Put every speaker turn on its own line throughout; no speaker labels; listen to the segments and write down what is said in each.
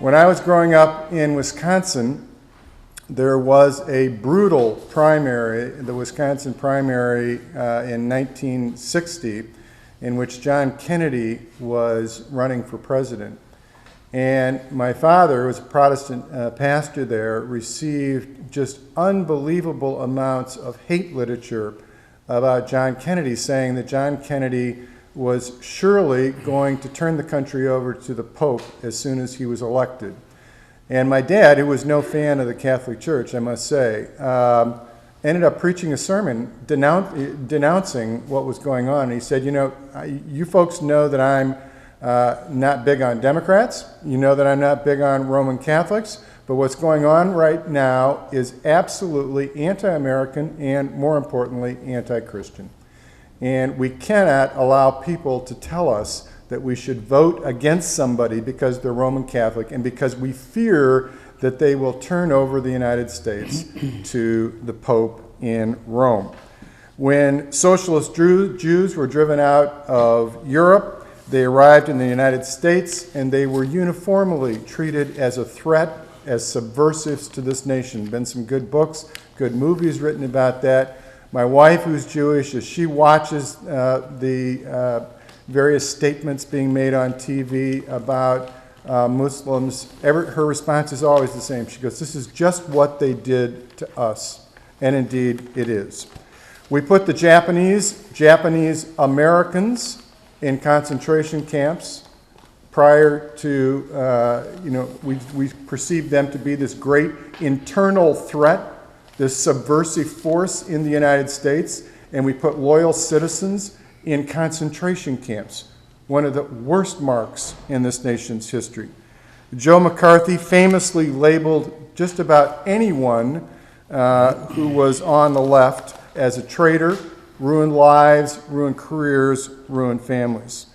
When I was growing up in Wisconsin, there was a brutal primary, the Wisconsin primary in 1960, in which John Kennedy was running for president. And my father, who was a Protestant pastor there, received just unbelievable amounts of hate literature about John Kennedy, saying that John Kennedy was surely going to turn the country over to the Pope as soon as he was elected. And my dad, who was no fan of the Catholic Church, I must say, ended up preaching a sermon denouncing what was going on. And he said, you know, you folks know that I'm not big on Democrats. You know that I'm not big on Roman Catholics. But what's going on right now is absolutely anti-American and, more importantly, anti-Christian. And we cannot allow people to tell us that we should vote against somebody because they're Roman Catholic and because we fear that they will turn over the United States to the Pope in Rome. When socialist Jews were driven out of Europe, they arrived in the United States and they were uniformly treated as a threat, as subversives to this nation. Been some good books, good movies written about that. My wife, who's Jewish, as she watches the various statements being made on TV about Muslims, her response is always the same. She goes, this is just what they did to us. And indeed, it is. We put the Japanese Americans in concentration camps prior to, we perceived them to be this great internal threat, this subversive force in the United States, and we put loyal citizens in concentration camps, one of the worst marks in this nation's history. Joe McCarthy famously labeled just about anyone who was on the left as a traitor, ruined lives, ruined careers, ruined families.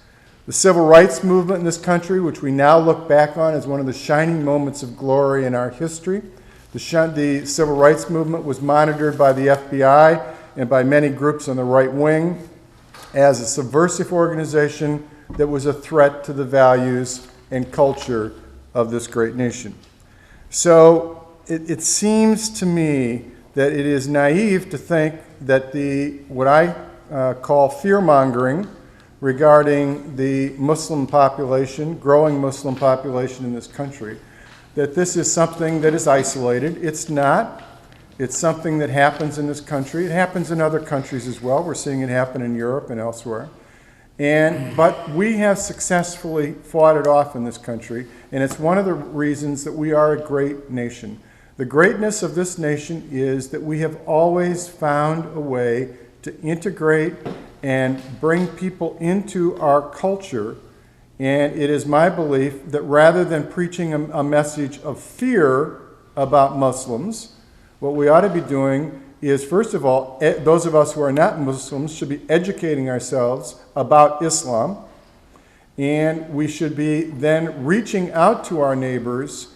The civil rights movement in this country, which we now look back on as one of the shining moments of glory in our history, the civil rights movement was monitored by the FBI and by many groups on the right wing as a subversive organization that was a threat to the values and culture of this great nation. So it seems to me that it is naive to think that what I call fear-mongering regarding the Muslim population, growing Muslim population in this country, that this is something that is isolated. It's not. It's something that happens in this country. It happens in other countries as well. We're seeing it happen in Europe and elsewhere. But we have successfully fought it off in this country, and it's one of the reasons that we are a great nation. The greatness of this nation is that we have always found a way to integrate and bring people into our culture. And it is my belief that rather than preaching a message of fear about Muslims, what we ought to be doing is, first of all, those of us who are not Muslims should be educating ourselves about Islam. And we should be then reaching out to our neighbors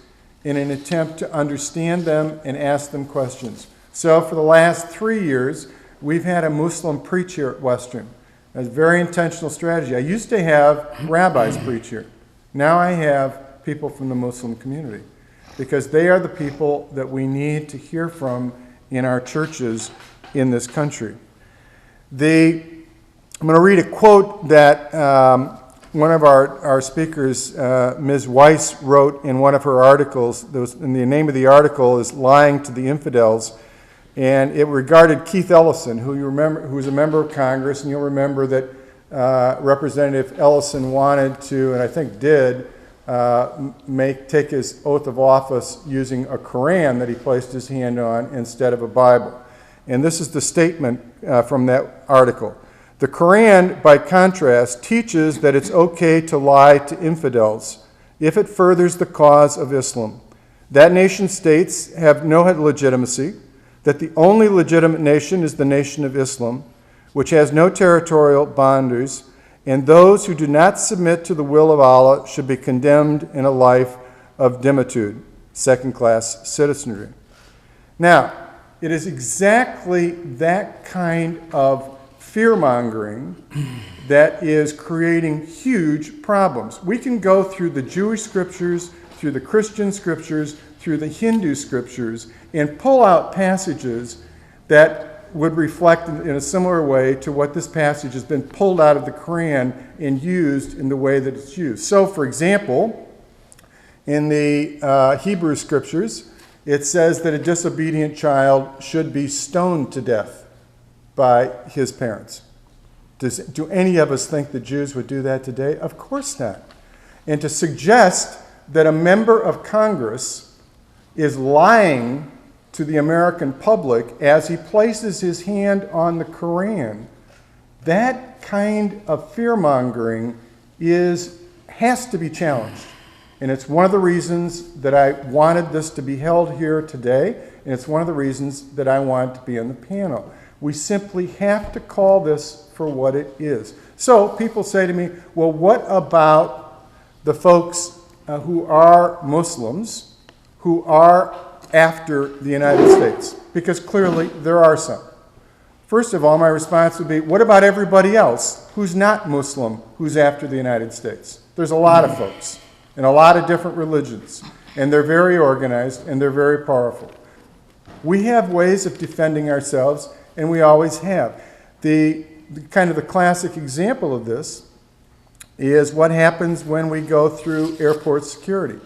in an attempt to understand them and ask them questions. So for the last 3 years, we've had a Muslim preach here at Western. That's a very intentional strategy. I used to have rabbis preach here. Now I have people from the Muslim community, because they are the people that we need to hear from in our churches in this country. I'm going to read a quote that one of our speakers, Ms. Weiss, wrote in one of her articles. And the name of the article is Lying to the Infidels. And it regarded Keith Ellison, who was a member of Congress, and you'll remember that Representative Ellison wanted to, and I think did, take his oath of office using a Quran that he placed his hand on instead of a Bible. And this is the statement from that article. The Quran, by contrast, teaches that it's okay to lie to infidels if it furthers the cause of Islam. That nation states have no legitimacy, that the only legitimate nation is the nation of Islam, which has no territorial boundaries, and those who do not submit to the will of Allah should be condemned in a life of dhimmitude, second-class citizenry. Now, it is exactly that kind of fear-mongering that is creating huge problems. We can go through the Jewish scriptures, through the Christian scriptures, through the Hindu scriptures, and pull out passages that would reflect in a similar way to what this passage has been pulled out of the Quran and used in the way that it's used. So, for example, in the Hebrew scriptures, it says that a disobedient child should be stoned to death by his parents. Do any of us think the Jews would do that today? Of course not. And to suggest that a member of Congress is lying to the American public as he places his hand on the Quran, that kind of fear-mongering has to be challenged. And it's one of the reasons that I wanted this to be held here today, and it's one of the reasons that I wanted to be on the panel. We simply have to call this for what it is. So people say to me, well, what about the folks who are Muslims, who are after the United States? Because clearly there are some. First of all, my response would be, what about everybody else who's not Muslim, who's after the United States? There's a lot of folks in a lot of different religions, and they're very organized and they're very powerful. We have ways of defending ourselves, and we always have. The kind of the classic example of this is what happens when we go through airport security.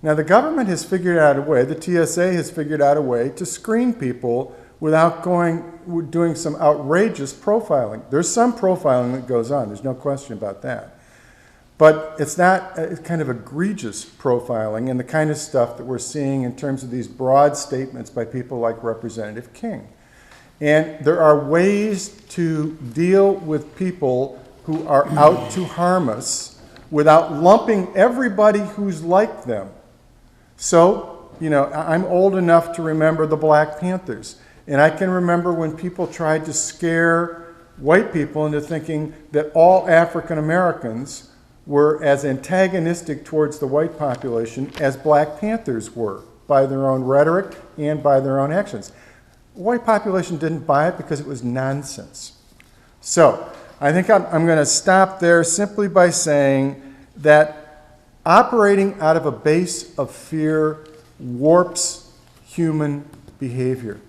Now, the government has figured out a way, the TSA has figured out a way to screen people without doing some outrageous profiling. There's some profiling that goes on, there's no question about that. But it's not kind of egregious profiling and the kind of stuff that we're seeing in terms of these broad statements by people like Representative King. And there are ways to deal with people who are out to harm us without lumping everybody who's like them. So, you know, I'm old enough to remember the Black Panthers. And I can remember when people tried to scare white people into thinking that all African Americans were as antagonistic towards the white population as Black Panthers were, by their own rhetoric and by their own actions. The white population didn't buy it because it was nonsense. So I think I'm going to stop there simply by saying that operating out of a base of fear warps human behavior.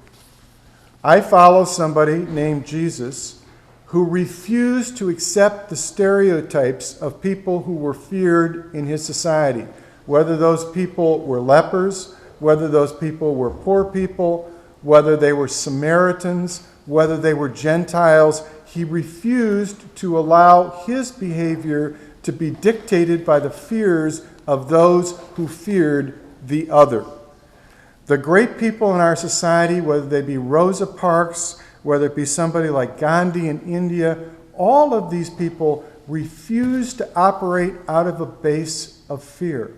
I follow somebody named Jesus who refused to accept the stereotypes of people who were feared in his society, whether those people were lepers, whether those people were poor people, whether they were Samaritans, whether they were Gentiles. He refused to allow his behavior to be dictated by the fears of those who feared the other. The great people in our society, whether they be Rosa Parks, whether it be somebody like Gandhi in India, all of these people refuse to operate out of a base of fear.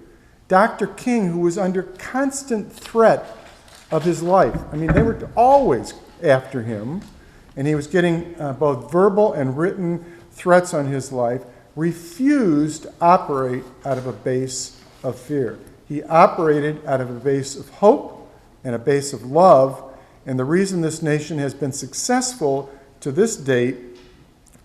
Dr. King, who was under constant threat of his life, I mean, they were always after him, and he was getting both verbal and written threats on his life, refused to operate out of a base of fear. He operated out of a base of hope and a base of love. And the reason this nation has been successful to this date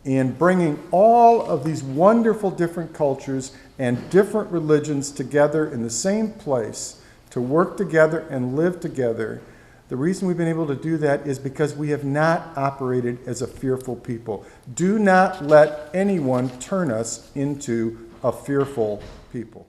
in bringing all of these wonderful different cultures and different religions together in the same place to work together and live together, the reason we've been able to do that is because we have not operated as a fearful people. Do not let anyone turn us into a fearful people.